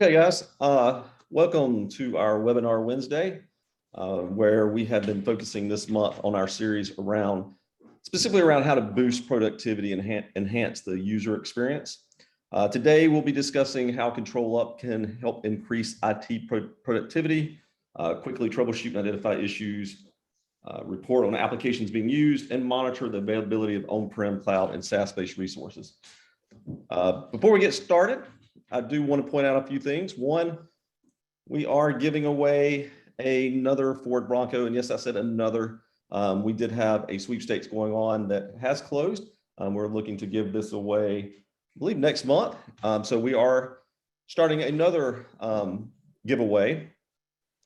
Okay, guys, welcome to our webinar Wednesday, where we have been focusing this month on our series specifically around how to boost productivity and enhance the user experience. Today, we'll be discussing how ControlUp can help increase IT productivity, quickly troubleshoot and identify issues, report on applications being used, and monitor the availability of on-prem, cloud, and SaaS-based resources. Before we get started, I do want to point out a few things. One, we are giving away another Ford Bronco, and yes, I said another. We did have a sweepstakes going on that has closed. We're looking to give this away, I believe, next month. So we are starting another giveaway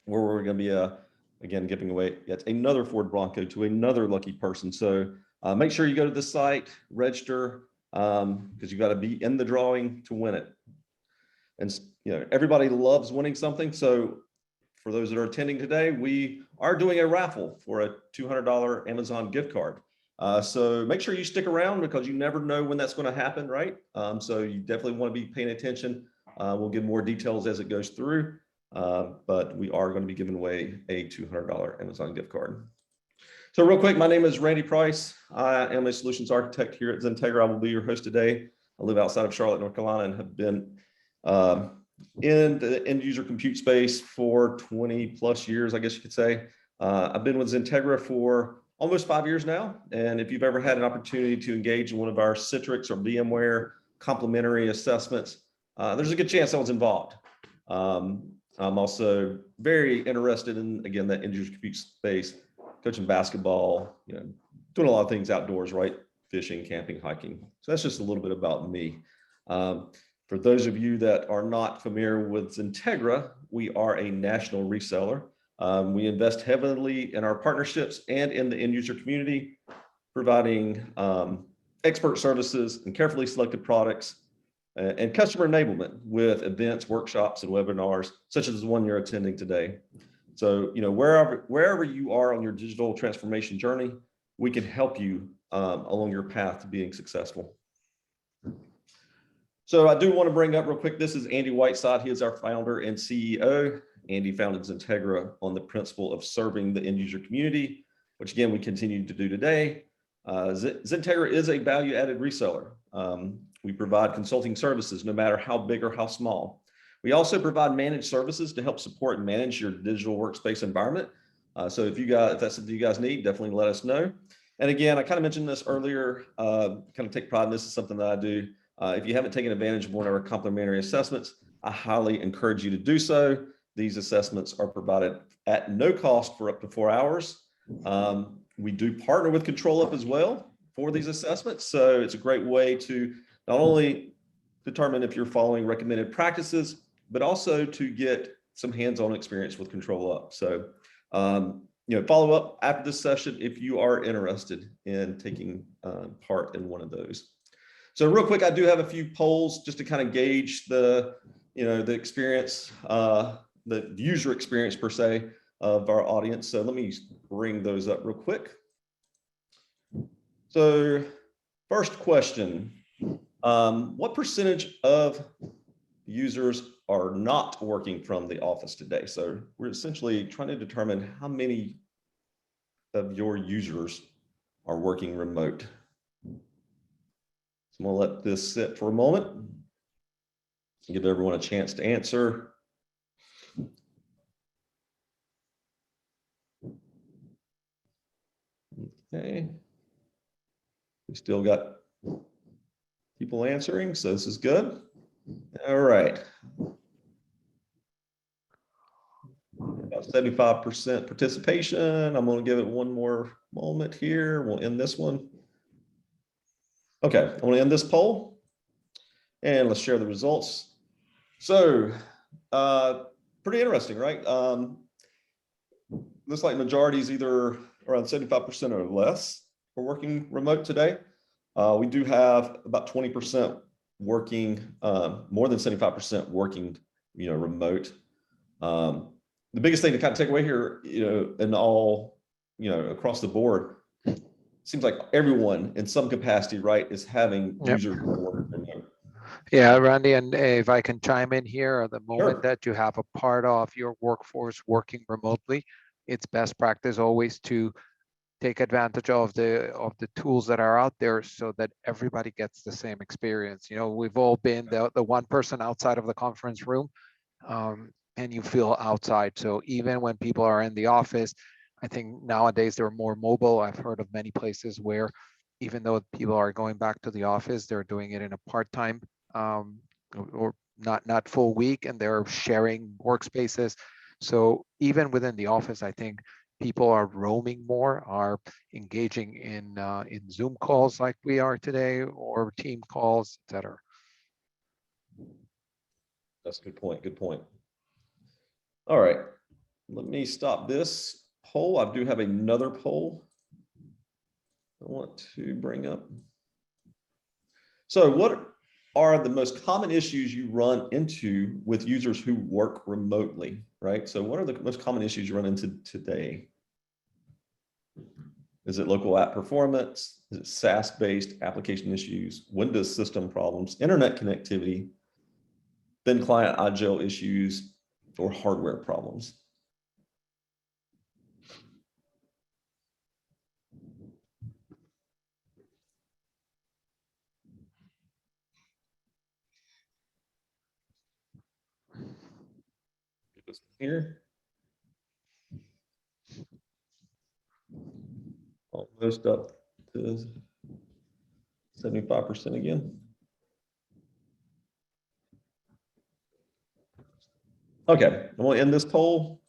where we're going to be again giving away yet another Ford Bronco to another lucky person. So make sure you go to the site, register, because you got to be in the drawing to win it. And everybody loves winning something. So for those that are attending today, we are doing a raffle for a $200 Amazon gift card. So make sure you stick around because you never know when that's going to happen, right? So you definitely want to be paying attention. We'll give more details as it goes through, but we are going to be giving away a $200 Amazon gift card. So real quick, my name is Randy Price. I am a solutions architect here at XenTegra. I will be your host today. I live outside of Charlotte, North Carolina, and have been in the end user compute space for 20 plus years, I guess you could say. I've been with XenTegra for almost 5 years now. And if you've ever had an opportunity to engage in one of our Citrix or VMware complementary assessments, there's a good chance I was involved. I'm also very interested in, again, that end user compute space, coaching basketball, doing a lot of things outdoors, right? Fishing, camping, hiking. So that's just a little bit about me. For those of you that are not familiar with XenTegra, we are a national reseller. We invest heavily in our partnerships and in the end user community, providing expert services and carefully selected products and customer enablement with events, workshops, and webinars, such as the one you're attending today. So, wherever you are on your digital transformation journey, we can help you along your path to being successful. So I do want to bring up real quick, this is Andy Whiteside. He is our founder and CEO. Andy founded XenTegra on the principle of serving the end user community, which again, we continue to do today. XenTegra is a value-added reseller. We provide consulting services, no matter how big or how small. We also provide managed services to help support and manage your digital workspace environment. So if that's something you guys need, definitely let us know. And again, I kind of mentioned this earlier, kind of take pride in this is something that I do. If you haven't taken advantage of one of our complimentary assessments, I highly encourage you to do so. These assessments are provided at no cost for up to 4 hours. We do partner with ControlUp as well for these assessments. So it's a great way to not only determine if you're following recommended practices, but also to get some hands-on experience with ControlUp. So, follow up after this session if you are interested in taking part in one of those. So real quick, I do have a few polls just to kind of gauge the experience, the user experience per se of our audience. So let me bring those up real quick. So first question, what percentage of users are not working from the office today? So we're essentially trying to determine how many of your users are working remote. I'm going to let this sit for a moment, give everyone a chance to answer. Okay. We still got people answering, so this is good. All right. About 75% participation. I'm going to give it one more moment here. We'll end this one. Okay, I'm going to end this poll and let's share the results. So, pretty interesting, right? Looks like majority is either around 75% or less are working remote today. We do have about 20% working, more than 75% working, remote. The biggest thing to kind of take away here, in all, across the board, seems like everyone in some capacity, right, is having users work remote. Yeah, Randy, and if I can chime in here, at the moment Sure. that you have a part of your workforce working remotely, it's best practice always to take advantage of the tools that are out there so that everybody gets the same experience. You know, we've all been the one person outside of the conference room, and you feel outside. So even when people are in the office, I think nowadays they're more mobile. I've heard of many places where even though people are going back to the office, they're doing it in a part-time um, or not full week, and they're sharing workspaces. So even within the office, I think people are roaming more, are engaging in Zoom calls like we are today, or team calls, etc. That's a good point. Good point. All right. Let me stop this poll. I do have another poll I want to bring up. So what are the most common issues you run into with users who work remotely, right? So what are the most common issues you run into today? Is it local app performance? Is it SaaS-based application issues, Windows system problems, internet connectivity, thin client agile issues, or hardware problems? Here, almost up to 75% again. Okay, I'm going to end this poll.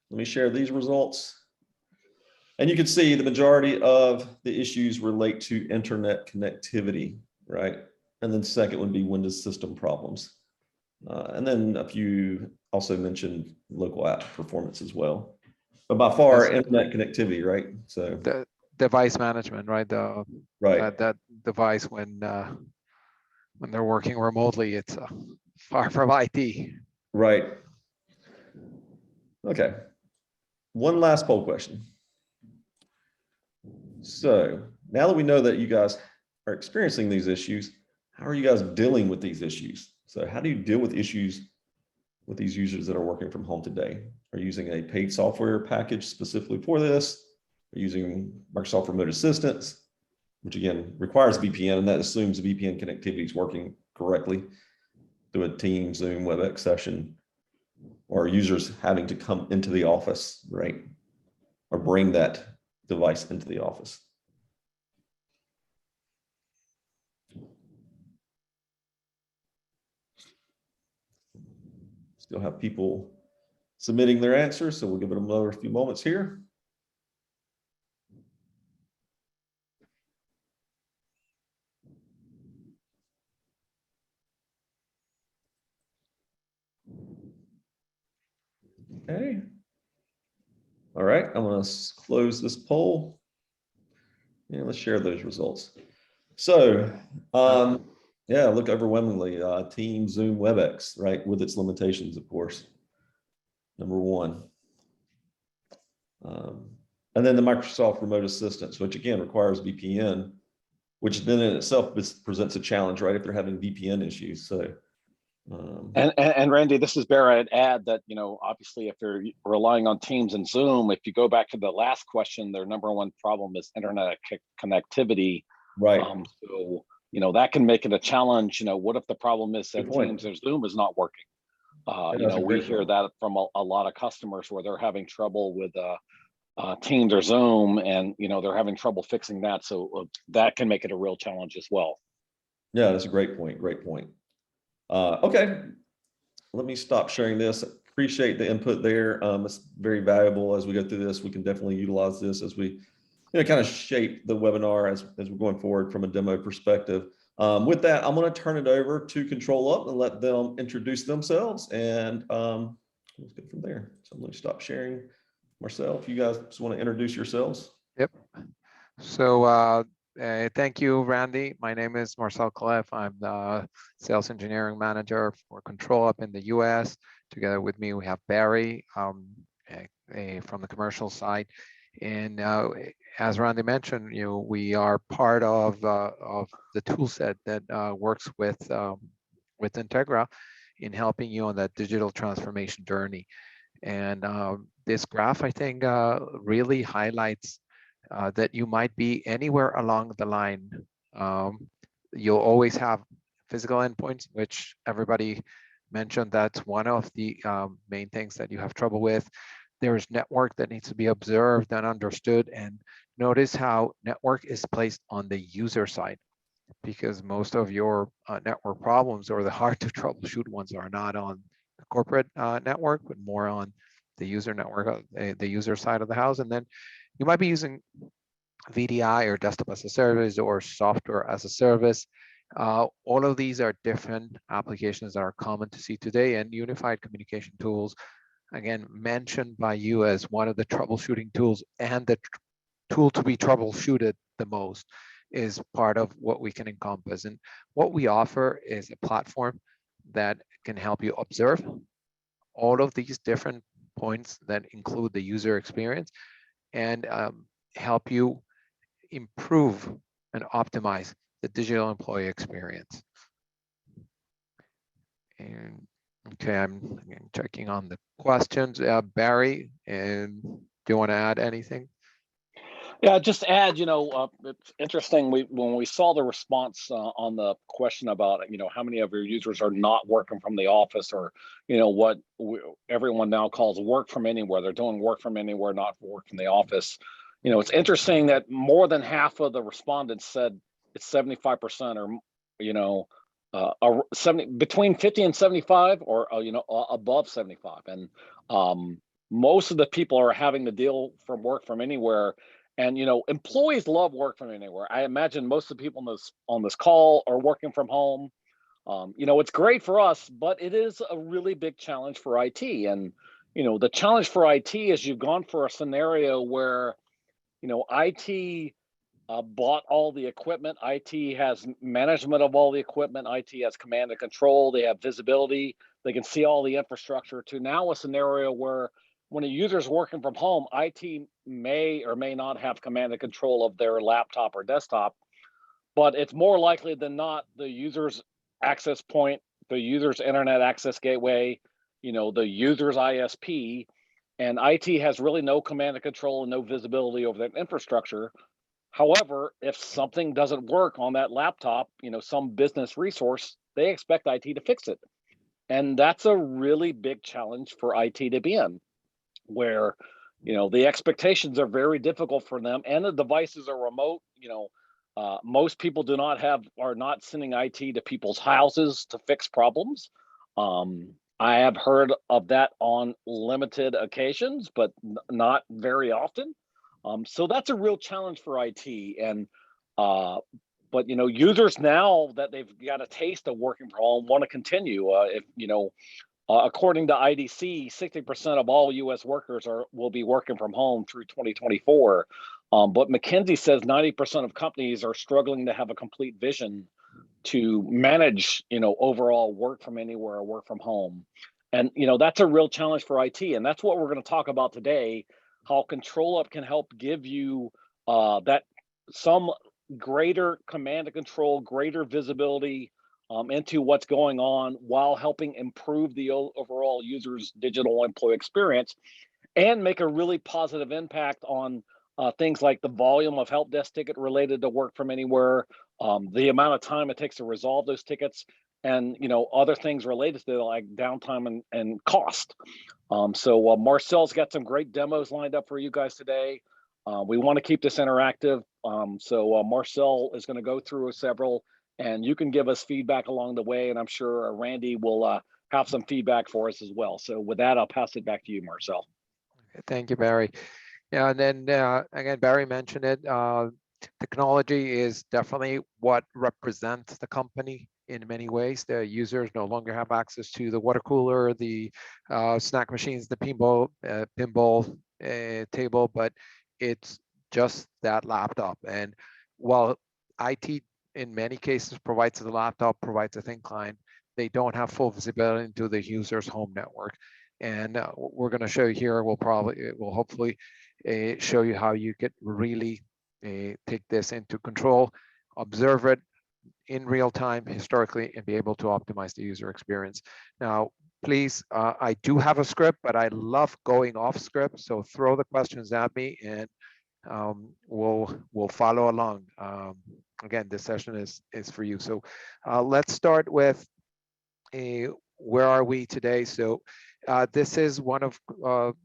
Let me share these results. And you can see the majority of the issues relate to internet connectivity, right? And then second would be Windows system problems. And then a few also mentioned local app performance as well. But by far, That's internet connectivity, right? So, the device management, right? right, That device when they're working remotely, it's far from IT. right. Okay. One last poll question. So now that we know that you guys are experiencing these issues, how are you guys dealing with these issues? So how do you deal with issues with these users that are working from home today? Are you using a paid software package specifically for this? Are you using Microsoft Remote Assistance, which again requires VPN, and that assumes the VPN connectivity is working correctly through a Teams, Zoom, WebEx session, or users having to come into the office, right? Or bring that device into the office. Still have people submitting their answers, so we'll give it another few moments here. Okay. All right, I'm going to close this poll and let's share those results. So, yeah, look, overwhelmingly, Teams, Zoom, WebEx, right, with its limitations, of course. Number one. And then the Microsoft Remote Assistance, which again requires VPN, which then in itself presents a challenge, right, if they're having VPN issues. So, and Randy, this is Bear. I'd add that, you know, obviously if you're relying on Teams and Zoom, if you go back to the last question, their number one problem is internet connectivity. right. So, you know, that can make it a challenge. You know, what if the problem is that Teams or Zoom is not working? You know, we hear that from a lot of customers where they're having trouble with Teams or Zoom, and you know they're having trouble fixing that. So that can make it a real challenge as well. Yeah, that's a great point. Great point. Okay, let me stop sharing this. Appreciate the input there. It's very valuable as we go through this. We can definitely utilize this as we, kind of shape the webinar as we're going forward from a demo perspective. With that, I'm going to turn it over to ControlUp and let them introduce themselves, and let's go from there. So I'm going to stop sharing. Marcel, if you guys just want to introduce yourselves. Yep. So thank you, Randy. My name is Marcel Clef. I'm the sales engineering manager for ControlUp in the US. Together with me, we have Barry from the commercial side. And as Randy mentioned, we are part of the tool set that works with with XenTegra in helping you on that digital transformation journey. And this graph, I think, really highlights that you might be anywhere along the line. You'll always have physical endpoints, which everybody mentioned. That's one of the main things that you have trouble with. There's network that needs to be observed and understood. And notice how network is placed on the user side, because most of your network problems, or the hard to troubleshoot ones, are not on the corporate network, but more on the user network, the user side of the house. And then you might be using VDI or desktop as a service or software as a service. All of these are different applications that are common to see today, and unified communication tools, again, mentioned by you as one of the troubleshooting tools, and the tool to be troubleshooted the most, is part of what we can encompass. And what we offer is a platform that can help you observe all of these different points that include the user experience, and help you improve and optimize the digital employee experience. And okay, I'm checking on the questions. Barry, and do you want to add anything? Yeah, just to add, it's interesting. When we saw the response on the question about, how many of your users are not working from the office, or, what everyone now calls work from anywhere. They're doing work from anywhere, not work from the office. It's interesting that more than half of the respondents said it's 75%, or, 70, between 50 and 75, or, above 75. And most of the people are having to deal from work from anywhere. And employees love work from anywhere. I imagine most of the people on this call are working from home. It's great for us, but it is a really big challenge for IT. And the challenge for IT is you've gone for a scenario where IT bought all the equipment. IT has management of all the equipment. IT has command and control. They have visibility. They can see all the infrastructure, to now a scenario where when a user's working from home, IT may or may not have command and control of their laptop or desktop, but it's more likely than not the user's access point, the user's internet access gateway, the user's ISP, and IT has really no command and control and no visibility over that infrastructure. However, if something doesn't work on that laptop, some business resource, they expect IT to fix it. And that's a really big challenge for IT to be in, where the expectations are very difficult for them, and the devices are remote. Most people are not sending IT to people's houses to fix problems. I have heard of that on limited occasions, but not very often. So that's a real challenge for IT. And but users, now that they've got a taste of working from home, want to continue. According to IDC, 60% of all U.S. workers will be working from home through 2024. But McKinsey says 90% of companies are struggling to have a complete vision to manage, overall work from anywhere or work from home. And, that's a real challenge for IT. And that's what we're going to talk about today, how ControlUp can help give you that some greater command and control, greater visibility into what's going on, while helping improve the overall user's digital employee experience, and make a really positive impact on things like the volume of help desk ticket related to work from anywhere, the amount of time it takes to resolve those tickets, and other things related to like downtime and cost. So Marcel's got some great demos lined up for you guys today. We want to keep this interactive. So Marcel is going to go through several, and you can give us feedback along the way. And I'm sure Randy will have some feedback for us as well. So with that, I'll pass it back to you, Marcel. Thank you, Barry. Yeah, and then again, Barry mentioned it. Technology is definitely what represents the company in many ways. The users no longer have access to the water cooler, the snack machines, the pinball table, but it's just that laptop. And while IT in many cases provides the laptop, provides a thin client, they don't have full visibility into the user's home network. And we're going to show you here, we'll hopefully show you how you could really take this into control, observe it, in real time historically and be able to optimize the user experience. Now, please, I do have a script, but I love going off script. So throw the questions at me and we'll follow along. Again, this session is for you. So let's start with where are we today? So this is one of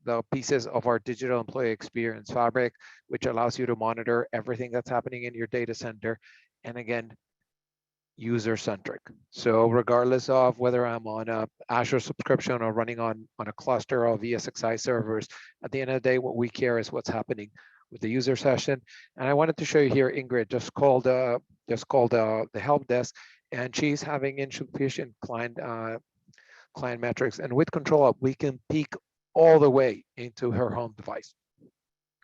the pieces of our digital employee experience fabric, which allows you to monitor everything that's happening in your data center. And again, user-centric. So regardless of whether I'm on a Azure subscription or running on a cluster of ESXi servers, at the end of the day, what we care is what's happening with the user session. And I wanted to show you here, Ingrid just called the help desk, and she's having insufficient client metrics. And with ControlUp, we can peek all the way into her home device.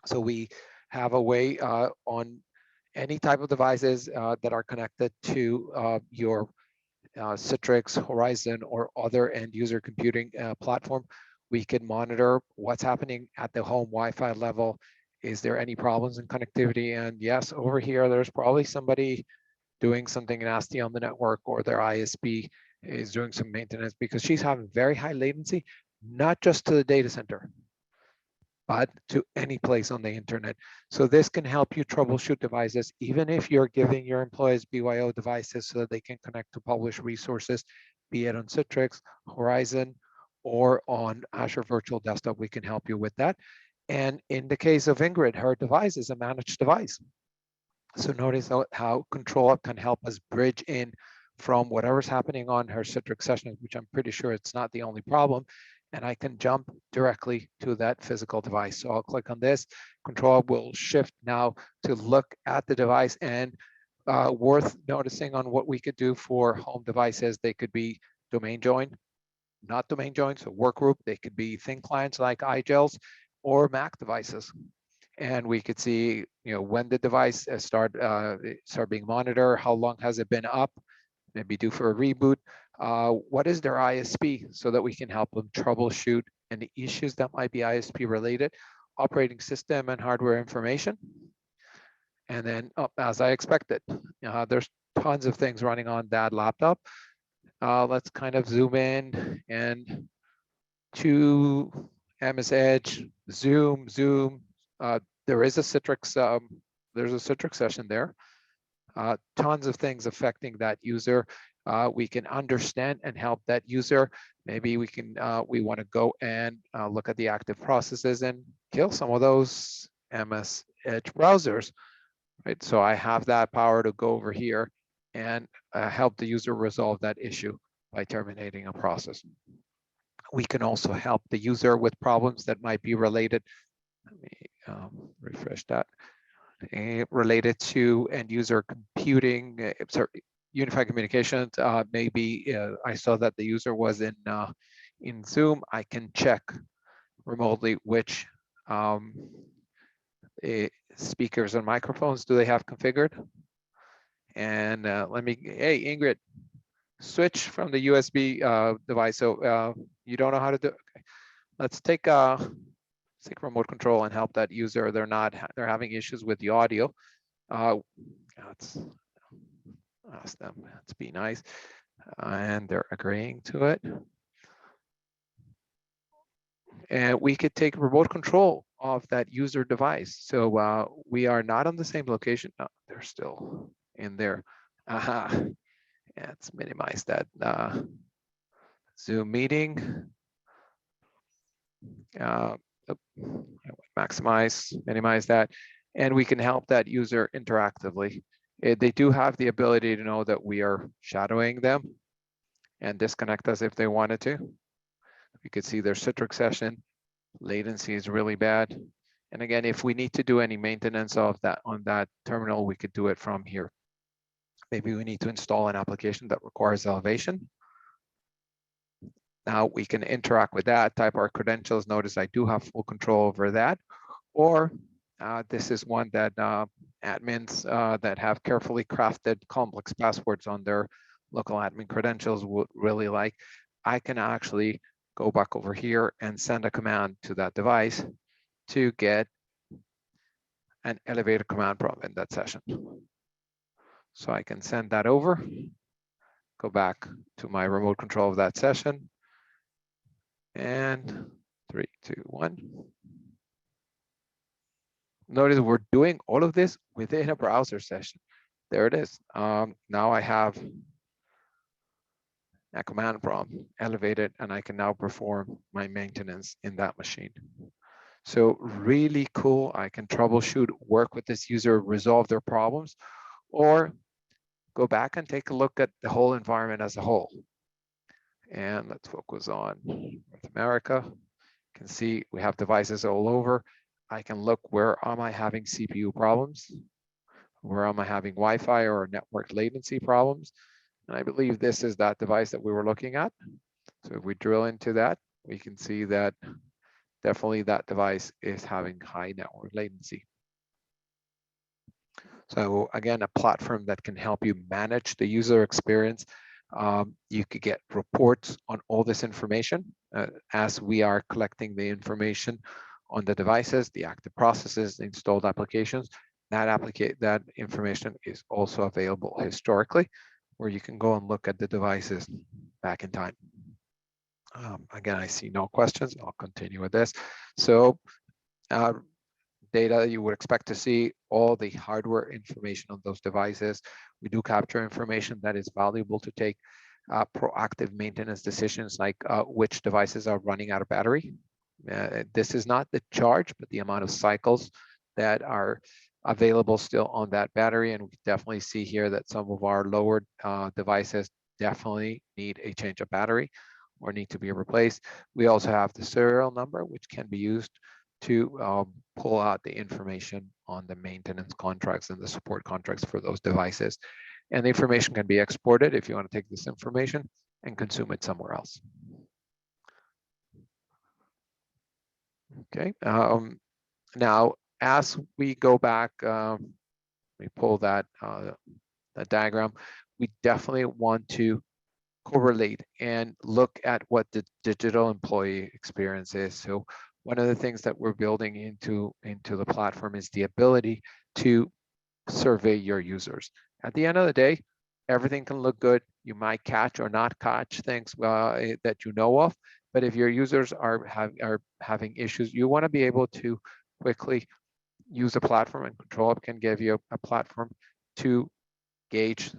So we have a way on any type of devices that are connected to your Citrix, Horizon, or other end user computing platform. We can monitor what's happening at the home Wi-Fi level. Is there any problems in connectivity? And yes, over here, there's probably somebody doing something nasty on the network, or their ISP is doing some maintenance, because she's having very high latency, not just to the data center, but to any place on the internet. So this can help you troubleshoot devices, even if you're giving your employees BYO devices so that they can connect to published resources, be it on Citrix, Horizon, or on Azure Virtual Desktop. We can help you with that. And in the case of Ingrid, her device is a managed device. So notice how ControlUp can help us bridge in from whatever's happening on her Citrix session, which I'm pretty sure it's not the only problem, and I can jump directly to that physical device. So I'll click on this. ControlUp will shift now to look at the device, and worth noticing on what we could do for home devices. They could be domain joined, not domain joined, so work group. They could be thin clients like iGels or Mac devices. And we could see, when the device start being monitored, how long has it been up, maybe due for a reboot, what is their ISP, so that we can help them troubleshoot any issues that might be ISP related, operating system and hardware information. And then, as I expected, there's tons of things running on that laptop. Let's kind of zoom in and to MS Edge, Zoom. There is a Citrix, there's a Citrix session there. Tons of things affecting that user. We can understand and help that user. Maybe we want to go and look at the active processes and kill some of those MS Edge browsers, right? So I have that power to go over here and help the user resolve that issue by terminating a process. We can also help the user with problems that might be related. Let me refresh that. Related to end user computing, unified communications. Maybe I saw that the user was in Zoom. I can check remotely which speakers and microphones do they have configured. And hey, Ingrid, switch from the USB device. So you don't know how to do it. Okay. Let's take remote control and help that user. They're having issues with the audio. Let's ask them to be nice, and they're agreeing to it. And we could take remote control of that user device. So we are not on the same location. No, they're still in there. Aha. Yeah, let's minimize that Zoom meeting. Maximize, minimize that, and we can help that user interactively. They do have the ability to know that we are shadowing them and disconnect us if they wanted to. You could see their Citrix session. Latency is really bad. And again, if we need to do any maintenance of that on that terminal, we could do it from here. Maybe we need to install an application that requires elevation. Now we can interact with that, type our credentials. Notice I do have full control over that. Or this is one that admins that have carefully crafted complex passwords on their local admin credentials would really like. I can actually go back over here and send a command to that device to get an elevated command prompt in that session. So I can send that over, go back to my remote control of that session, and 3, 2, 1. Notice we're doing all of this within a browser session. There it is. Now I have a command prompt elevated, and I can now perform my maintenance in that machine. So really cool. I can troubleshoot, work with this user, resolve their problems, or go back and take a look at the whole environment as a whole. And let's focus on North America. You can see we have devices all over. I can look, where am I having CPU problems? Where am I having Wi-Fi or network latency problems? And I believe this is that device that we were looking at. So if we drill into that, we can see that definitely that device is having high network latency. So again, a platform that can help you manage the user experience. You could get reports on all this information as we are collecting the information on the devices, the active processes, the installed applications. That information is also available historically, where you can go and look at the devices back in time. Again, I see no questions. I'll continue with this. So data you would expect to see, all the hardware information on those devices. We do capture information that is valuable to take proactive maintenance decisions, like which devices are running out of battery. This is not the charge, but the amount of cycles that are available still on that battery. And we can definitely see here that some of our lower devices definitely need a change of battery or need to be replaced. We also have the serial number, which can be used to pull out the information on the maintenance contracts and the support contracts for those devices. And the information can be exported if you want to take this information and consume it somewhere else. Okay, now as we go back, we pull that diagram, we definitely want to correlate and look at what the digital employee experience is. So one of the things that we're building into the platform is the ability to survey your users. At the end of the day, everything can look good. You might catch or not catch things that you know of, but if your users are having issues, you want to be able to quickly use a platform, and ControlUp can give you a platform to gauge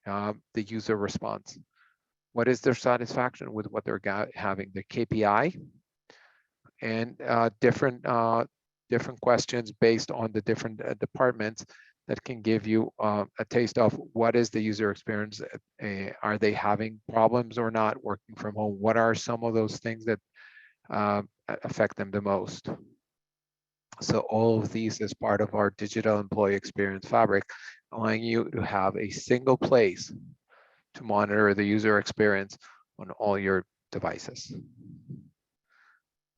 the user response. What is their satisfaction with what they're having, the KPI, and different questions based on the different departments that can give you a taste of what is the user experience. Are they having problems or not working from home? What are some of those things that affect them the most? So all of these is part of our digital employee experience fabric, allowing you to have a single place to monitor the user experience on all your devices.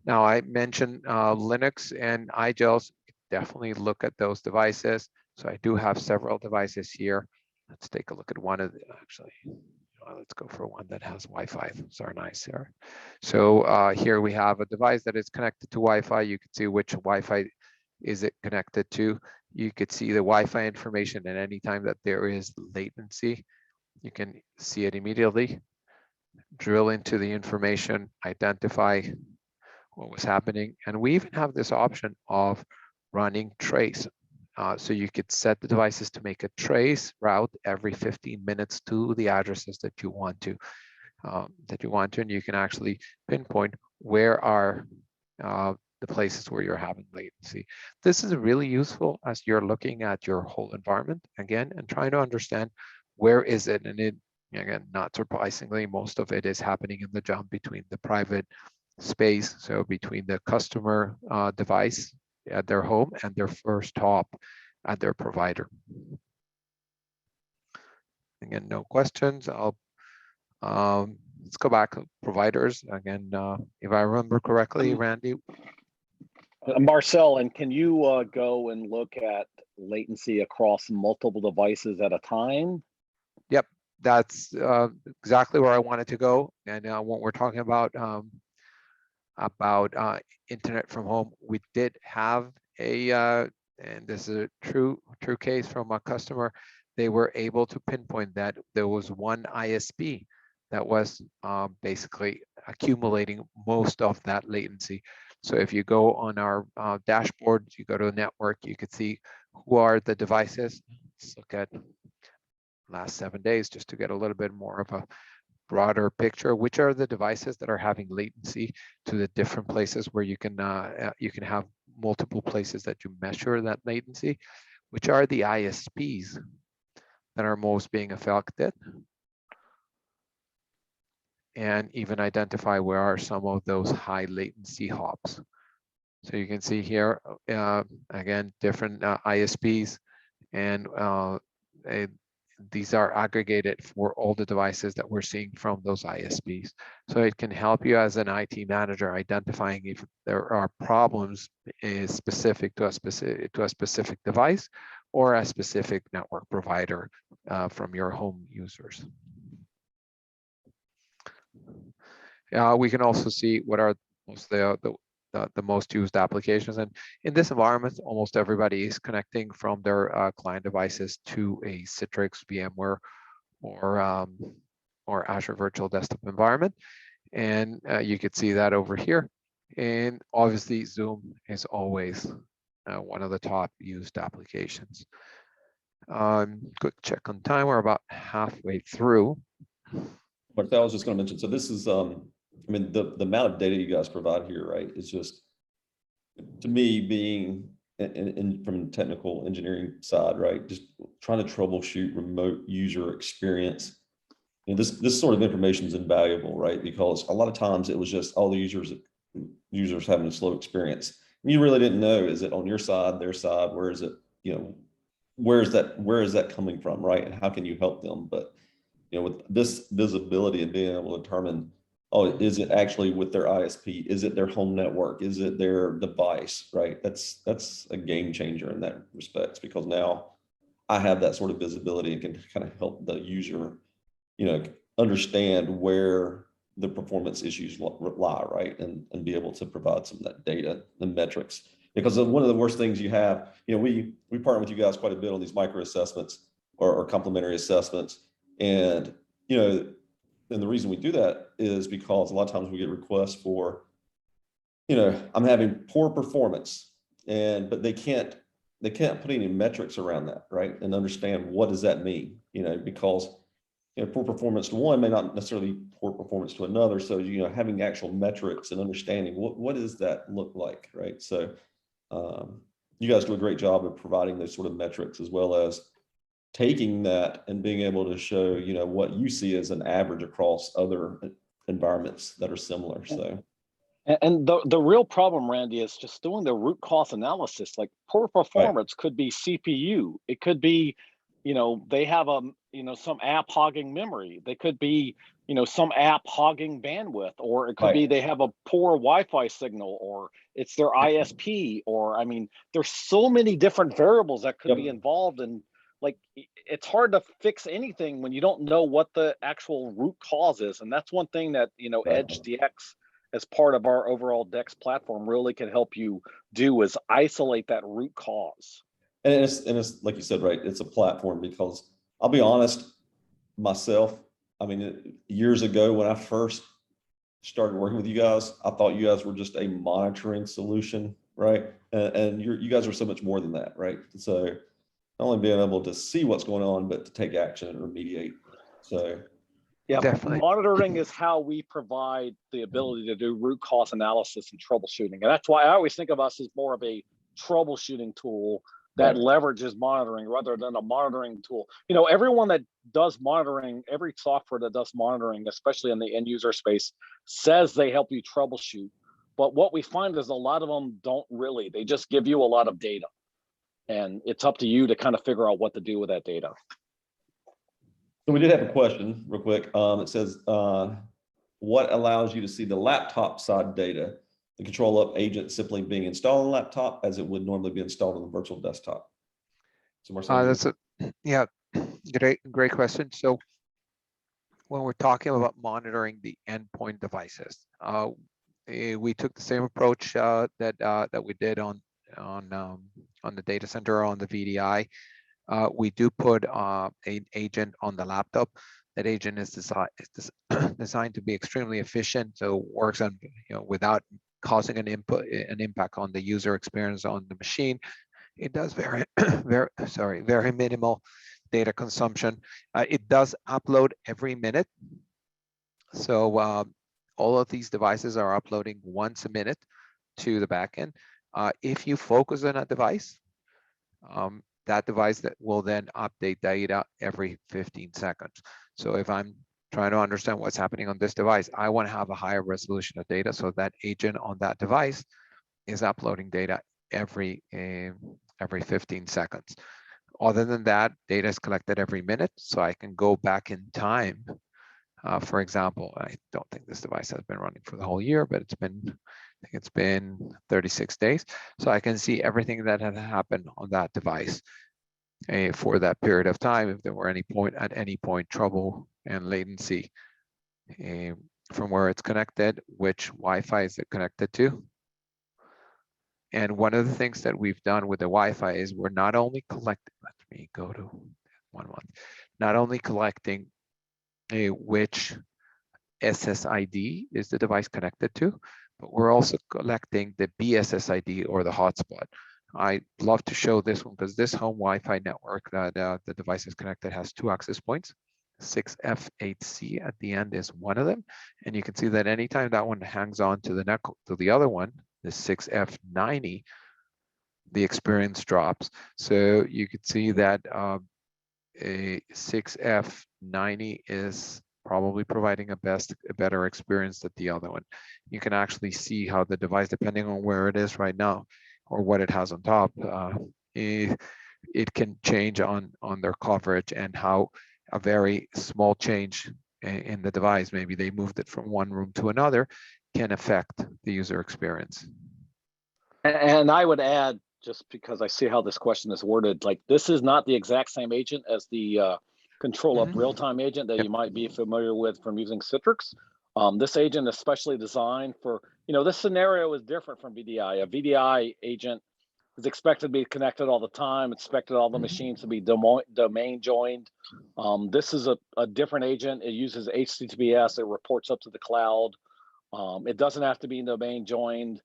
Now, I mentioned Linux and iGels. Definitely look at those devices. So I do have several devices here. Let's take a look at one of the, actually, let's go for one that has Wi-Fi. Those are nice here. So here we have a device that is connected to Wi-Fi. You can see which Wi-Fi is it connected to. You could see the Wi-Fi information, and anytime that there is latency, you can see it immediately. Drill into the information, identify what was happening. And we even have this option of running trace. So you could set the devices to make a trace route every 15 minutes to the addresses that you want to, and you can actually pinpoint where are the places where you're having latency. This is really useful as you're looking at your whole environment again and trying to understand where is it. And it, again, not surprisingly, most of it is happening in the jump between the private space, so between the customer device at their home and their first hop at their provider. Again, no questions. I'll let's go back to providers again. If I remember correctly, Randy. Marcel, and can you go and look at latency across multiple devices at a time? Yep, that's exactly where I wanted to go. And when we're talking about internet from home, we did have a, and this is a true case from a customer. they were able to pinpoint that there was one ISP that was basically accumulating most of that latency. So if you go on our dashboard, you go to network, you can see who are the devices. Let's look at last 7 days just to get a little bit more of a broader picture. Which are the devices that are having latency to the different places where you can have multiple places that you measure that latency? Which are the ISPs that are most being affected? And even identify where are some of those high latency hops. So you can see here, again, different ISPs, and these are aggregated for all the devices that we're seeing from those ISPs. So it can help you as an IT manager identifying if there are problems specific to a specific device or a specific network provider from your home users. We can also see what are the most used applications. And in this environment, almost everybody is connecting from their client devices to a Citrix, VMware, or Azure Virtual Desktop environment. And you could see that over here. And obviously, Zoom is always one of the top used applications. Quick check on time. We're about halfway through. But I was just going to mention, so this is, I mean, the amount of data you guys provide here, right, is just, to me, being from a technical engineering side, right, just trying to troubleshoot remote user experience. You know, this sort of information is invaluable, right, because a lot of times it was just all the users having a slow experience. And you really didn't know, is it on your side, their side, where is it, you know, where is that coming from, right, and how can you help them? But you know, with this visibility and being able to determine, oh, is it actually with their ISP? Is it their home network? Is it their device, right? That's a game changer in that respect, because now I have that sort of visibility and can kind of help the user, you know, understand where the performance issues lie, right? And be able to provide some of that data and metrics. Because one of the worst things you have, you know, we partner with you guys quite a bit on these micro assessments or complementary assessments. And, you know, and the reason we do that is because a lot of times we get requests for, you know, I'm having poor performance, but they can't put any metrics around that, right? And understand, what does that mean? You know, because, you know, poor performance to one may not necessarily poor performance to another. So, you know, having actual metrics and understanding what does that look like, right? So you guys do a great job of providing those sort of metrics, as well as taking that and being able to show, you know, what you see as an average across other environments that are similar. So, and the real problem, Randy, is just doing the root cause analysis. Like, poor performance could be CPU. It could be, you know, they have some app hogging memory. They could be, you know, some app hogging bandwidth, or it could be they have a poor Wi-Fi signal, or it's their ISP, or, I mean, there's so many different variables that could be involved in. Like, it's hard to fix anything when you don't know what the actual root cause is. And that's one thing that, you know, Edge DX, as part of our overall DEX platform, really can help you do, is isolate that root cause. And it's like you said, right, it's a platform, because I'll be honest, myself, I mean, years ago when I first started working with you guys, I thought you guys were just a monitoring solution, right? And you guys are so much more than that, right? So not only being able to see what's going on, but to take action and remediate. So yeah, definitely. Monitoring is how we provide the ability to do root cause analysis and troubleshooting. And that's why I always think of us as more of a troubleshooting tool that leverages monitoring rather than a monitoring tool. You know, everyone that does monitoring, every software that does monitoring, especially in the end user space, says they help you troubleshoot. But what we find is a lot of them don't really. They just give you a lot of data. And it's up to you to kind of figure out what to do with that data. So we did have a question real quick. It says, what allows you to see the laptop side data? The ControlUp agent simply being installed on a laptop as it would normally be installed on the virtual desktop. So Marcelo, great question. So when we're talking about monitoring the endpoint devices, we took the same approach that we did on the data center, on the VDI. we do put an agent on the laptop. That agent is designed to be extremely efficient, so works on without causing an impact on the user experience on the machine. It does very minimal data consumption. It does upload every minute. So all of these devices are uploading once a minute to the backend. If you focus on a device, that device that will then update data every 15 seconds. So if I'm trying to understand what's happening on this device, I want to have a higher resolution of data, so that agent on that device is uploading data every 15 seconds. Other than that, data is collected every minute, so I can go back in time. For example, I don't think this device has been running for the whole year, but I think it's been 36 days. So I can see everything that had happened on that device for that period of time, if there were at any point trouble and latency from where it's connected, which Wi-Fi is it connected to. And one of the things that we've done with the Wi-Fi is we're not only collecting, let me go to not only collecting which SSID is the device connected to, but we're also collecting the BSSID or the hotspot. I love to show this one because this home Wi-Fi network that the device is connected has 2 access points. 6F8C at the end is one of them. And you can see that anytime that one hangs on to the other one, the 6F90, the experience drops. So you can see that a 6F90 is probably providing a better experience than the other one. You can actually see how the device, depending on where it is right now or what it has on top, it can change on their coverage, and how a very small change in the device, maybe they moved it from one room to another, can affect the user experience. And I would add, just because I see how this question is worded, like this is not the exact same agent as the ControlUp real-time agent that you might be familiar with from using Citrix. This agent is specially designed for, this scenario is different from VDI. A VDI agent is expected to be connected all the time, expected all the machines to be domain joined. This is a different agent. It uses HTTPS, it reports up to the cloud. It doesn't have to be domain joined.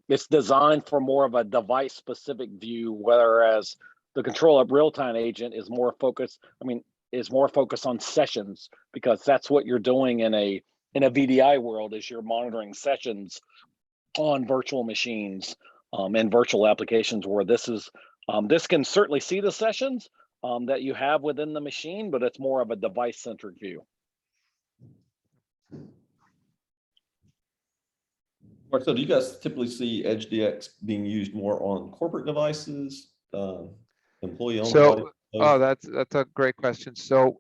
It's designed for more of a device specific view, whereas the ControlUp real-time agent is more focused, on sessions, because that's what you're doing in a VDI world, is you're monitoring sessions on virtual machines and virtual applications, where this can certainly see the sessions that you have within the machine, but it's more of a device centric view. So do you guys typically see EdgeDX being used more on corporate devices, employee-owned devices? Oh, that's a great question. So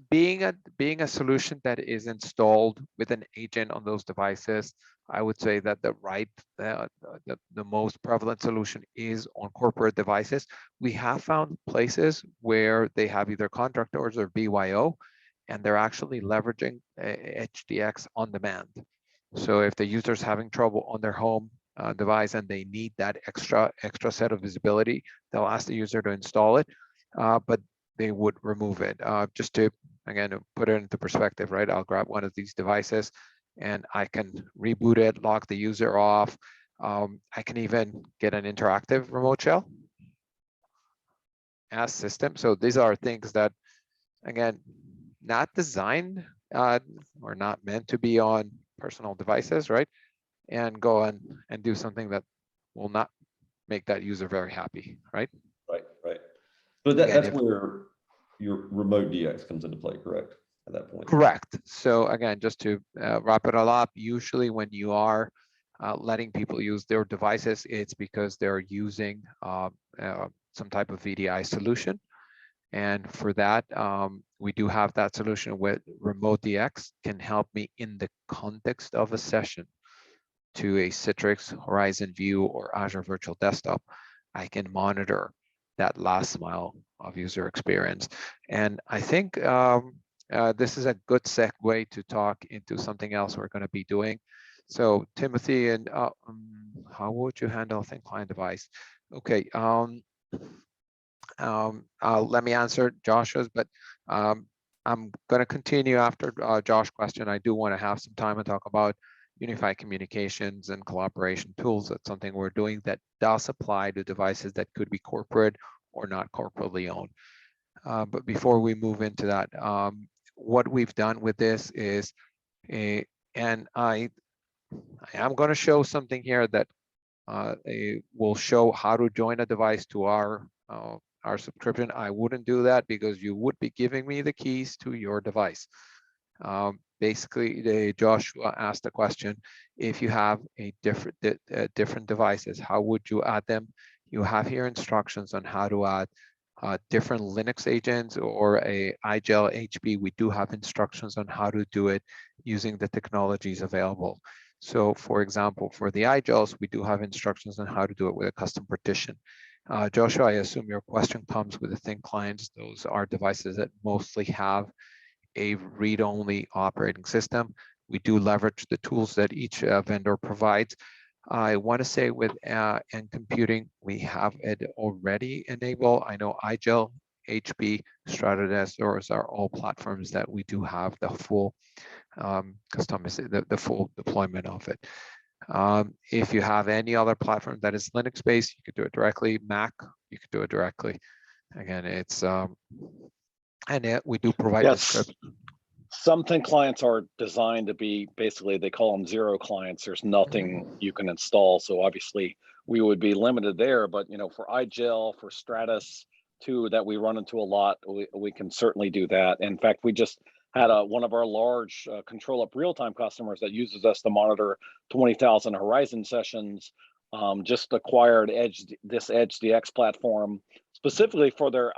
being a solution that is installed with an agent on those devices, I would say that the most prevalent solution is on corporate devices. We have found places where they have either contractors or BYO, and they're actually leveraging HDX on demand. So if the user's having trouble on their home device and they need that extra set of visibility, they'll ask the user to install it, but they would remove it. Just to, again, to put it into perspective, right? I'll grab one of these devices and I can reboot it, lock the user off. I can even get an interactive remote shell as system. So these are things that, again, not designed or not meant to be on personal devices, right? And go and do something that will not make that user very happy, right? Right. But that's where your remote DX comes into play, correct? At that point. Correct. So again, just to wrap it all up, usually when you are letting people use their devices, it's because they're using some type of VDI solution. And for that, we do have that solution with Remote DX, can help me in the context of a session to a Citrix Horizon View or Azure Virtual Desktop. I can monitor that last mile of user experience. And I think this is a good segue to talk into something else we're going to be doing. So Timothy, and how would you handle a thin client device? Okay. Let me answer Joshua's, but I'm going to continue after Josh's question. I do want to have some time and talk about unified communications and collaboration tools. That's something we're doing that does apply to devices that could be corporate or not corporately owned. But before we move into that, what we've done with this is, and I am going to show something here that will show how to join a device to our subscription. I wouldn't do that because you would be giving me the keys to your device. Basically, Joshua asked the question: if you have a different devices, how would you add them? You have here instructions on how to add different Linux agents or a iGel HP. We do have instructions on how to do it using the technologies available. So for example, for the iGels, we do have instructions on how to do it with a custom partition. Joshua, I assume your question comes with the thin clients. Those are devices that mostly have a read-only operating system. We do leverage the tools that each vendor provides. I want to say with End Computing, we have it already enabled. I know iGel, HP, Stratodesk, those are all platforms that we do have the full the full deployment of it. If you have any other platform that is Linux based, you could do it directly. Mac, you could do it directly. Again, it's we do provide the script. Some thin clients are designed to be basically, they call them zero clients. There's nothing you can install. So obviously we would be limited there, but for iGel, for Stratus too, that we run into a lot, we can certainly do that. In fact, we just had one of our large ControlUp real-time customers that uses us to monitor 20,000 Horizon sessions, just acquired this Edge DX platform specifically for their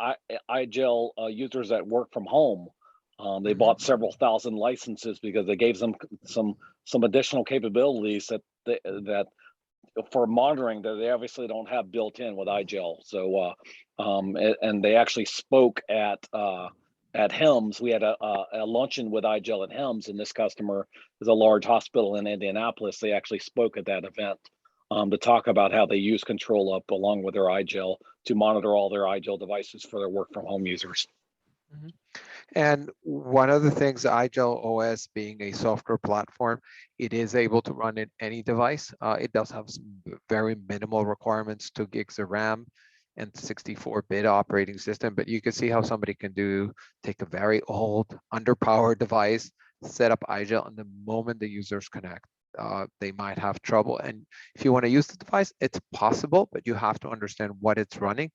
iGel users that work from home. They bought several thousand licenses because they gave them some additional capabilities that for monitoring that they obviously don't have built in with iGel. So and they actually spoke at HEMS. We had a luncheon with iGel at HEMS, and this customer is a large hospital in Indianapolis. They actually spoke at that event to talk about how they use ControlUp along with their iGel to monitor all their iGel devices for their work from home users. And one of the things, iGel OS being a software platform, it is able to run in any device. It does have some very minimal requirements, 2 gigs of RAM and 64-bit operating system, but you can see how somebody can take a very old, underpowered device, set up iGel, and the moment the users connect, they might have trouble. And if you want to use the device, it's possible, but you have to understand what it's running.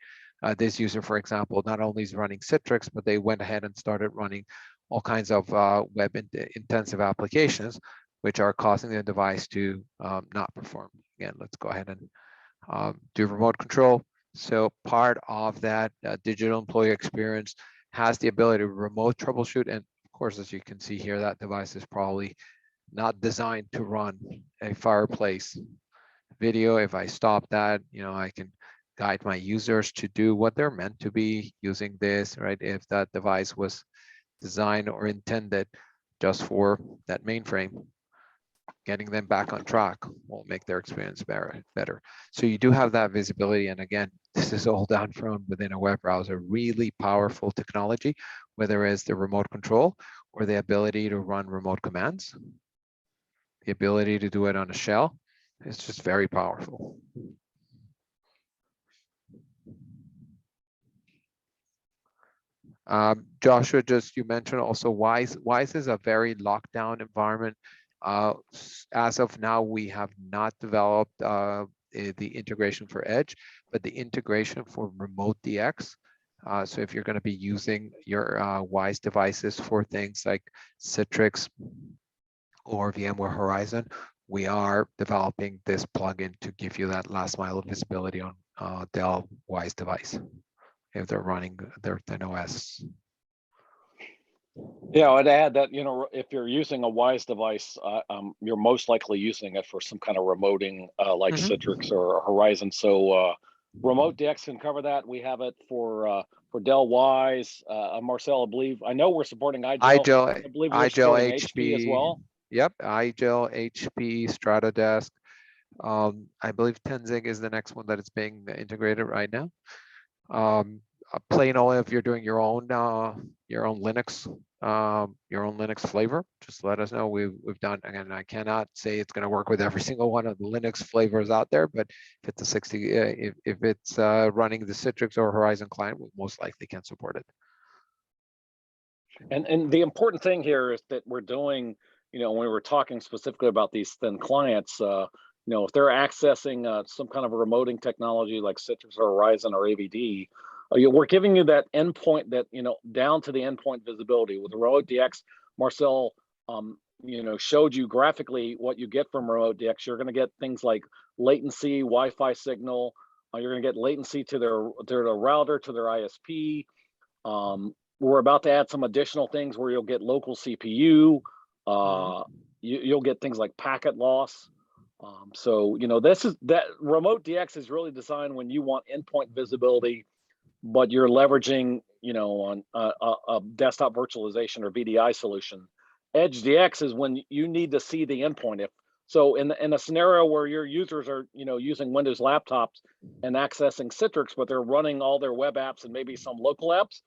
This user, for example, not only is running Citrix, but they went ahead and started running all kinds of web-intensive applications, which are causing the device to not perform. Again, let's go ahead and do remote control. So part of that digital employee experience has the ability to remote troubleshoot. And of course, as you can see here, that device is probably not designed to run a fireplace video. If I stop that, I can guide my users to do what they're meant to be using this, right? If that device was designed or intended just for that mainframe, getting them back on track will make their experience better. So you do have that visibility. And again, this is all done from within a web browser, really powerful technology, whether it's the remote control or the ability to run remote commands, the ability to do it on a shell. It's just very powerful. Joshua, you mentioned also WISE. WISE is a very locked down environment. As of now, we have not developed the integration for Edge, but the integration for Remote DX. So if you're going to be using your WISE devices for things like Citrix or VMware Horizon, we are developing this plugin to give you that last mile of visibility on Dell WISE device if they're running their ThinOS. Yeah, I'd add that, if you're using a WISE device, you're most likely using it for some kind of remoting like Citrix or Horizon. So Remote DX can cover that. We have it for Dell WISE. Marcel, I know we're supporting iGel. I believe we're supporting HP as well. Yep, iGel, HP, Stratodesk. I believe 10 is the next one that is being integrated right now. Plain old, if you're doing your own Linux flavor, just let us know. We've done, again, I cannot say it's going to work with every single one of the Linux flavors out there, but if it's a 60, if it's running the Citrix or Horizon client, we most likely can support it. And the important thing here is that we're doing, when we were talking specifically about these thin clients, if they're accessing some kind of a remoting technology like Citrix or Horizon or AVD, we're giving you that endpoint that, down to the endpoint visibility. With Remote DX, Marcel, showed you graphically what you get from Remote DX. You're going to get things like latency, Wi-Fi signal. You're going to get latency to their router, to their ISP. We're about to add some additional things where you'll get local CPU. You'll get things like packet loss. So, that Remote DX is really designed when you want endpoint visibility, but you're leveraging, on a desktop virtualization or VDI solution. Edge DX is when you need to see the endpoint. So in a scenario where your users are, using Windows laptops and accessing Citrix, but they're running all their web apps and maybe some local apps,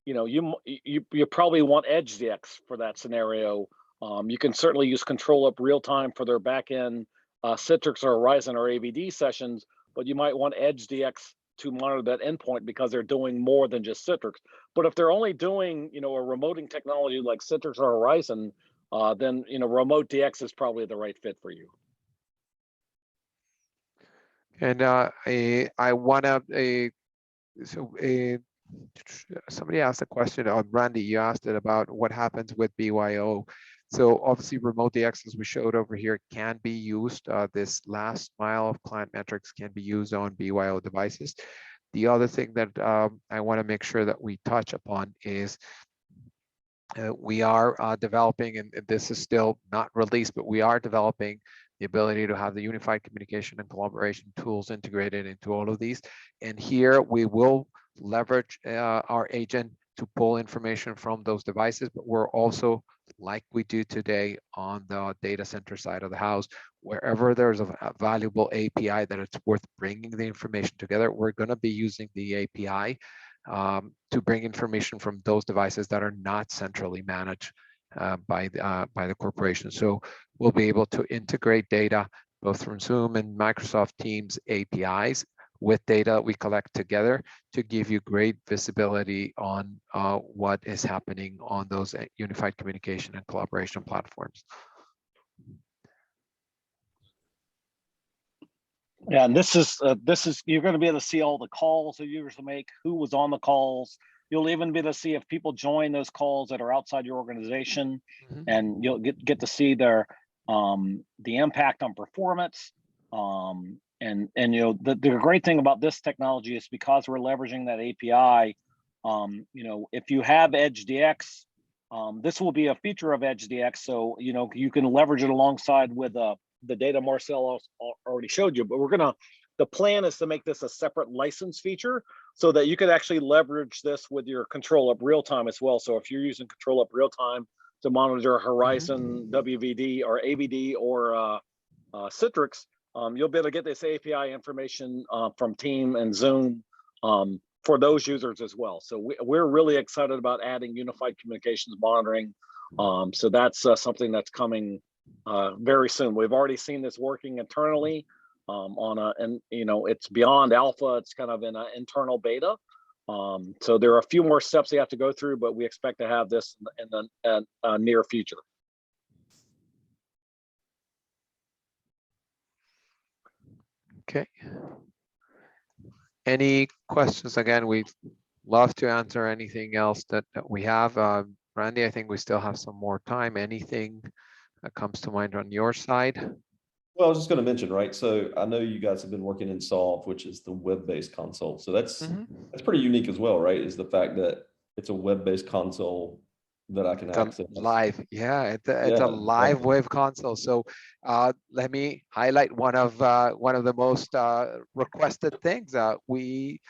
you probably want Edge DX for that scenario. You can certainly use ControlUp real time for their backend Citrix or Horizon or AVD sessions, but you might want Edge DX to monitor that endpoint because they're doing more than just Citrix. But if they're only doing, a remoting technology like Citrix or Horizon, then, Remote DX is probably the right fit for you. And I want to, somebody asked a question, Randy, you asked it about what happens with BYO. So obviously Remote DX, as we showed over here, can be used. This last mile of client metrics can be used on BYO devices. The other thing that I want to make sure that we touch upon is we are developing, and this is still not released, but we are developing the ability to have the unified communication and collaboration tools integrated into all of these. And here we will leverage our agent to pull information from those devices, but we're also, like we do today on the data center side of the house, wherever there's a valuable API that it's worth bringing the information together, we're going to be using the API to bring information from those devices that are not centrally managed by the corporation. So we'll be able to integrate data both from Zoom and Microsoft Teams APIs with data we collect together to give you great visibility on what is happening on those unified communication and collaboration platforms. Yeah, and this is you're going to be able to see all the calls that users make, who was on the calls. You'll even be able to see if people join those calls that are outside your organization, and you'll get to see their the impact on performance. And the great thing about this technology is because we're leveraging that API. If you have Edge DX, this will be a feature of Edge DX, so you can leverage it alongside with the data Marcel already showed you. But the plan is to make this a separate license feature so that you could actually leverage this with your ControlUp real time as well. So if you're using ControlUp real time to monitor Horizon, WVD, or AVD, or Citrix, you'll be able to get this API information from Team and Zoom for those users as well. So we're really excited about adding unified communications monitoring. So that's something that's coming very soon. We've already seen this working internally it's beyond alpha. It's kind of in an internal beta. So there are a few more steps you have to go through, but we expect to have this in the near future. Okay. Any questions? Again, we'd love to answer anything else that we have. Randy, I think we still have some more time. Anything that comes to mind on your side? Well, I was just going to mention, right? So I know you guys have been working in Solve, which is the web-based console. So that's pretty unique as well, right? Is the fact that it's a web-based console that I can It's a access. live, yeah, it's a Yeah, live right. web console. So let me highlight one of the most requested things. Let me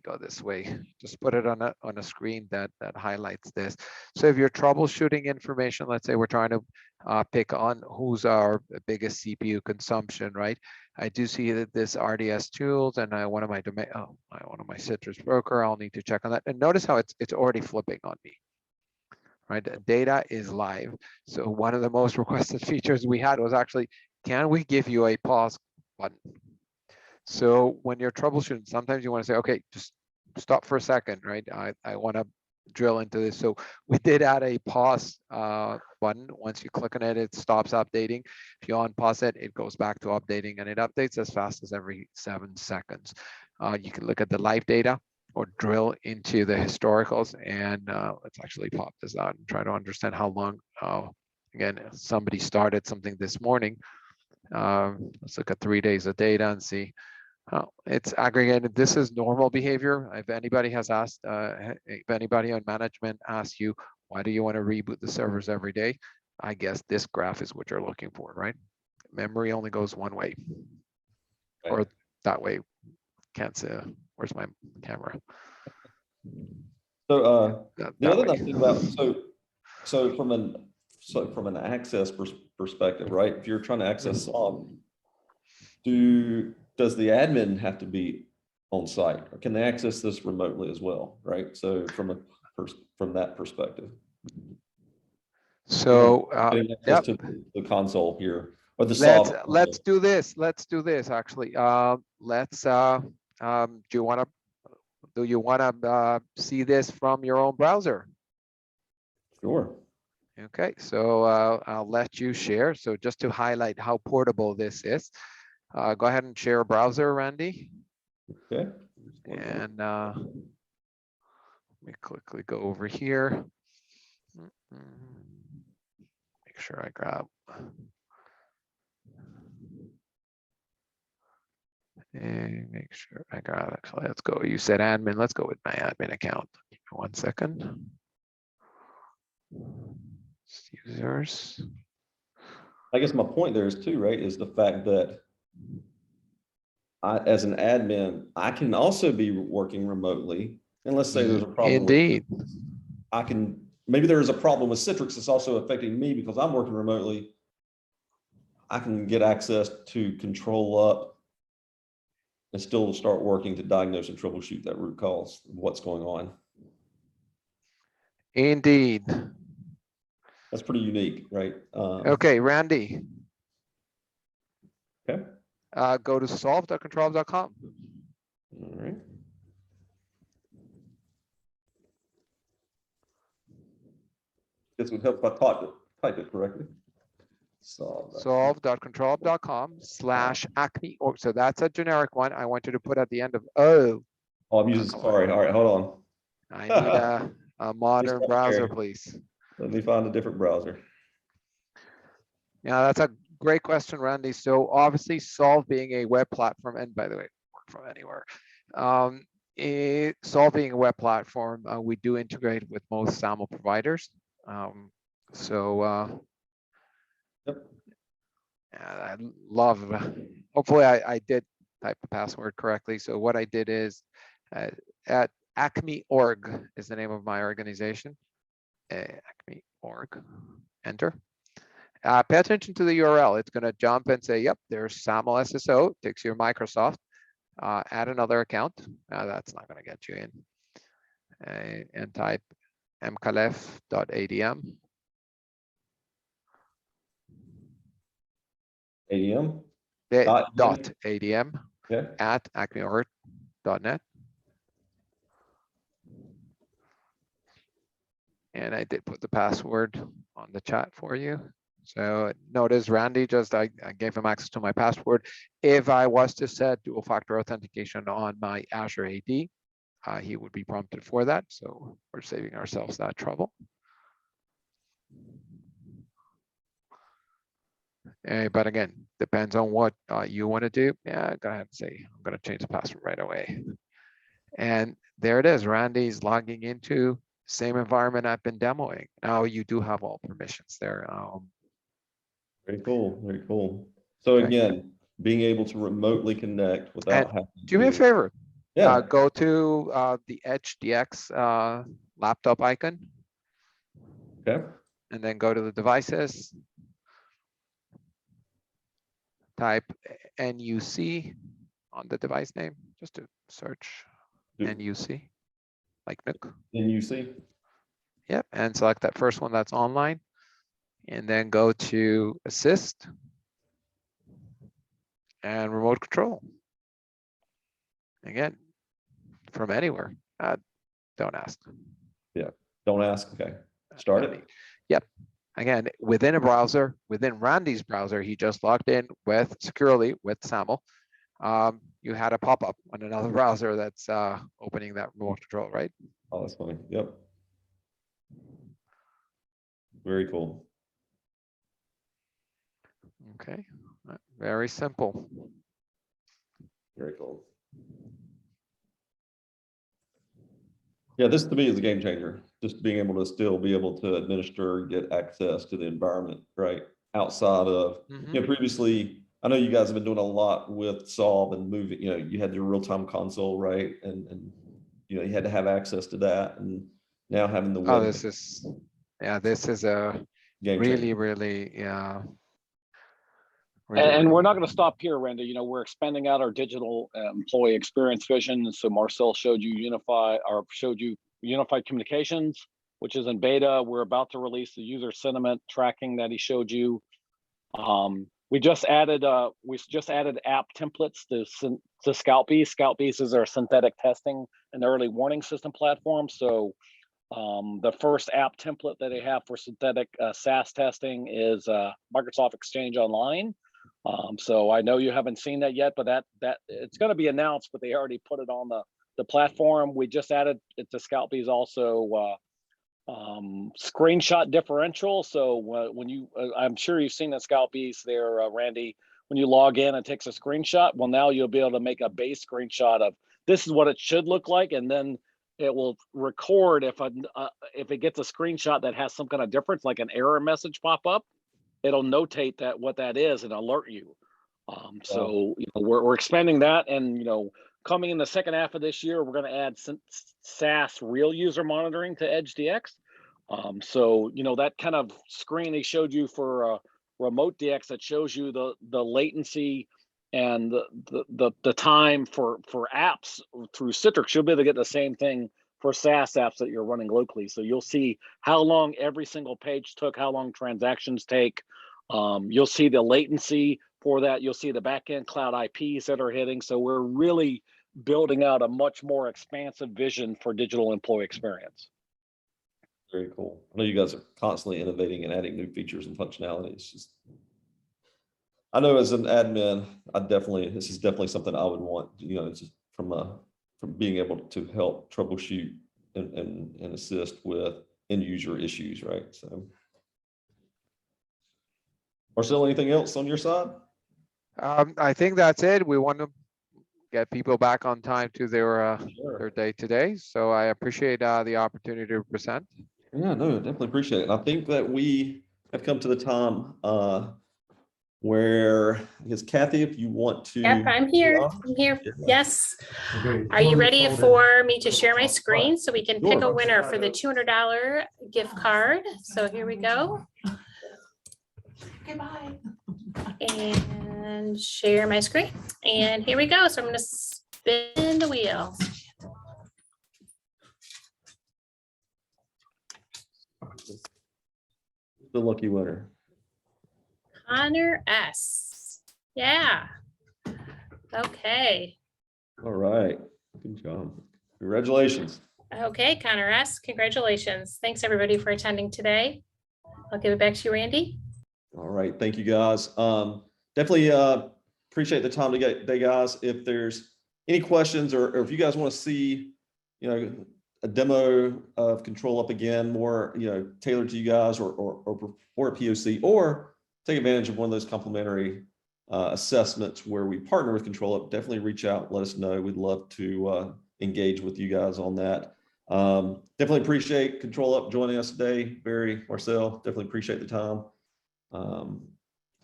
go this way. Just put it on a screen that highlights this. So if you're troubleshooting information, let's say we're trying to pick on who's our biggest CPU consumption, right? I do see that this RDS tools and one of my one of my Citrus broker. I'll need to check on that. And notice how it's already flipping on me. Right, data is live. So one of the most requested features we had was actually, can we give you a pause button? So when you're troubleshooting, sometimes you want to say, okay, just stop for a second, right? I want to drill into this. So we did add a pause button. Once you click on it, it stops updating. If you unpause it, it goes back to updating, and it updates as fast as every 7 seconds. You can look at the live data or drill into the historicals, and let's actually pop this out and try to understand how long. Again, somebody started something this morning. Let's look at 3 days of data and see. It's aggregated. This is normal behavior. If anybody has asked, if anybody on management asks you, why do you want to reboot the servers every day? I guess this graph is what you're looking for, right? Memory only goes one way, or that way. Can't say. Where's my camera? So the other way. thing about so from an access perspective, right? If you're trying to access Solve, does the admin have to be on site, or can they access this remotely as well, right? So from that perspective. So Getting access to the console here, or the let's Solve. let's do this. Let's do this actually. Let's do you want to see this from your own browser? Sure. Okay, so I'll let you share. So just to highlight how portable this is, go ahead and share a browser, Randy. Okay. And let me quickly go over here. Make sure I grab. And make sure I got it. So let's go. You said admin. Let's go with my admin account. 1 second. Users. I guess my point there is too, right, is the fact that as an admin, I can also be working remotely. And let's say there's a problem. Indeed. Maybe there is a problem with Citrix that's also affecting me because I'm working remotely. I can get access to ControlUp and still start working to diagnose and troubleshoot that root cause of what's going on. Indeed. That's pretty unique, right? Okay, Randy. Okay. Go to solve.controlup.com. All right. This would help if I type it correctly. Solve.controlup.com/acme. So that's a generic one. I want you to put at the end of oh. Oh, I'm using Safari. All right, hold on. I need a modern browser, please. Let me find a different browser. Yeah, that's a great question, Randy. So obviously Solve being a web platform, and by the way, work from anywhere. Solve being a web platform, we do integrate with most SAML providers. Yep. I love, hopefully I did type the password correctly. So what I did is at Acme.org is the name of my organization. Acme.org, enter. Pay attention to the URL. It's going to jump and say, yep, there's SAML SSO, takes your Microsoft. Add another account. That's not going to get you in. And type mkhalef.adm. ADM? .adm Okay. at acmeorg.net. And I did put the password on the chat for you. So notice Randy I gave him access to my password. If I was to set dual factor authentication on my Azure AD, he would be prompted for that. So we're saving ourselves that trouble. But again, depends on what you want to do. Yeah, go ahead and say, I'm going to change the password right away. And there it is. Randy's logging into Same environment I've been demoing. Now you do have all permissions there. Very cool. Very cool. So Okay. again, being able to remotely connect without having Do me a to. favor. Yeah. Go to the Edge DX laptop icon, Okay. and then go to the devices. Type NUC on the device name, just to search NUC, like Nook. NUC. Yep, and select that first one that's online, and then go to Assist and Remote Control. Again, from anywhere. Don't ask. Yeah. Don't ask. Okay. Start it. Yep. Again, within a browser, within Randy's browser, he just logged in with securely with SAML. You had a pop-up on another browser that's opening that remote control, right? Oh, that's funny. Yep. Very cool. Okay. Very simple. Very cool. Yeah, this to me is a game changer. Just being able to still be able to administer, get access to the environment, right? Outside of, you know, previously, I know you guys have been doing a lot with Solve and moving, you know, you had your real-time console, right? And you know, you had to have access to that, and now having the web. Oh, this is a game really, changer. really, yeah. And we're not going to stop here, Randy. You know, we're expanding out our digital employee experience vision. So Marcel showed you unified communications, which is in beta. We're about to release the user sentiment tracking that he showed you. We just added app templates to Scoutbeast. Scoutbeast is our synthetic testing and early warning system platform. So the first app template that they have for synthetic SaaS testing is Microsoft Exchange Online. So I know you haven't seen that yet, but that it's going to be announced, but they already put it on the platform. We just added it to Scoutbeast also screenshot differential. So when you, I'm sure you've seen the Scoutbeast there, Randy, when you log in, it takes a screenshot. Well, now you'll be able to make a base screenshot of this is what it should look like, and then it will record if it gets a screenshot that has some kind of difference, like an error message pop up. It'll notate that what that is and alert you. So you know, we're expanding that, and you know, coming in the second half of this year, we're going to add SaaS real user monitoring to Edge DX. So you know, that kind of screen they showed you for remote DX that shows you the latency and the time for apps through Citrix. You'll be able to get the same thing for SaaS apps that you're running locally. So you'll see how long every single page took, how long transactions take. You'll see the latency for that. You'll see the backend cloud IPs that are hitting. So we're really building out a much more expansive vision for digital employee experience. Very cool. I know you guys are constantly innovating and adding new features and functionality. It's just, I know as an admin, this is definitely something I would want, you know, it's just from being able to help troubleshoot and assist with end user issues, right? So, Marcel, anything else on your side? I think that's it. We want to get people back on time to their day today. So I appreciate the opportunity to present. Yeah, no, definitely appreciate it. And I think that we have come to the time where I guess Kathy, if you want to. Yep, I'm here. I'm here. Yes. Are you ready for me to share my screen so we can pick a winner for the $200 gift card? So here we go. Goodbye. And share my screen. And here we go. So I'm going to spin the wheel. The lucky winner. Connor S. Yeah. Okay. All right. Good job. Congratulations. Okay, Connor S. Congratulations. Thanks everybody for attending today. I'll give it back to you, Randy. All right. Thank you, guys. Definitely appreciate the time today, guys. If there's any questions or if you guys want to see, you know, a demo of ControlUp again, more, you know, tailored to you guys or a POC, or take advantage of one of those complimentary assessments where we partner with ControlUp, definitely reach out, let us know. We'd love to engage with you guys on that. Definitely appreciate ControlUp joining us today. Barry, Marcel, definitely appreciate the time.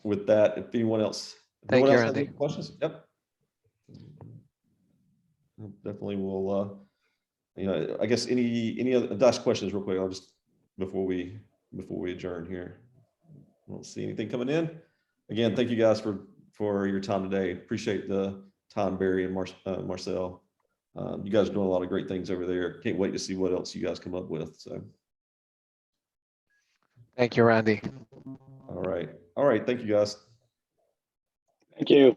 With that, if anyone else, Thank you, has Randy. any questions? Yep. Definitely will, I guess any other last questions real quick. I'll just, before we adjourn here. I don't see anything coming in. Again, thank you guys for your time today. Appreciate the time, Barry and Marcel. You guys are doing a lot of great things over there. Can't wait to see what else you guys come up with. So, Thank you, Randy. all right. Thank you guys. Thank you.